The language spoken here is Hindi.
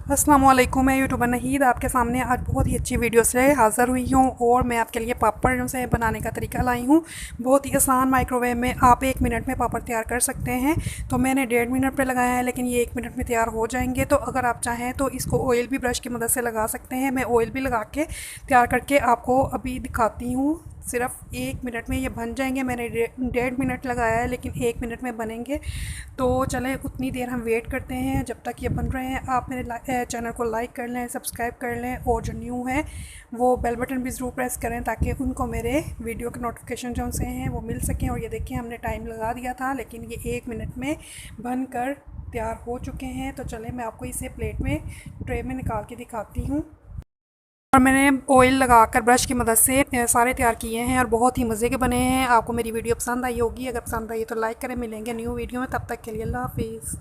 अस्सलाम वालेकुम। मैं यूट्यूबर नाहीद आपके सामने आज बहुत ही अच्छी वीडियो से हाज़िर हुई हूँ और मैं आपके लिए पापड़ जो से बनाने का तरीका लाई हूँ। बहुत ही आसान, माइक्रोवेव में आप 1 मिनट में पापड़ तैयार कर सकते हैं। तो मैंने 1.5 मिनट पे लगाया है, लेकिन ये 1 मिनट में तैयार हो जाएंगे। तो अगर आप चाहें तो इसको ऑयल भी ब्रश की मदद से लगा सकते हैं। मैं ऑयल भी लगा के तैयार करके आपको अभी दिखाती हूँ। सिर्फ 1 मिनट में ये बन जाएंगे। मैंने 1.5 मिनट लगाया है, लेकिन 1 मिनट में बनेंगे। तो चलें उतनी देर हम वेट करते हैं जब तक ये बन रहे हैं। आप मेरे चैनल को लाइक कर लें, सब्सक्राइब कर लें और जो न्यू है वो बेल बटन भी ज़रूर प्रेस करें ताकि उनको मेरे वीडियो के नोटिफिकेशन जो से हैं वो मिल सकें। और ये देखिए, हमने टाइम लगा दिया था, लेकिन ये 1 मिनट में बनकर तैयार हो चुके हैं। तो चलें मैं आपको इसे प्लेट में, ट्रे में निकाल के दिखाती हूँ। और मैंने ऑयल लगाकर ब्रश की मदद से सारे तैयार किए हैं और बहुत ही मज़े के बने हैं। आपको मेरी वीडियो पसंद आई होगी। अगर पसंद आई तो लाइक करें। मिलेंगे न्यू वीडियो में, तब तक के लिए अल्लाह हाफिज़।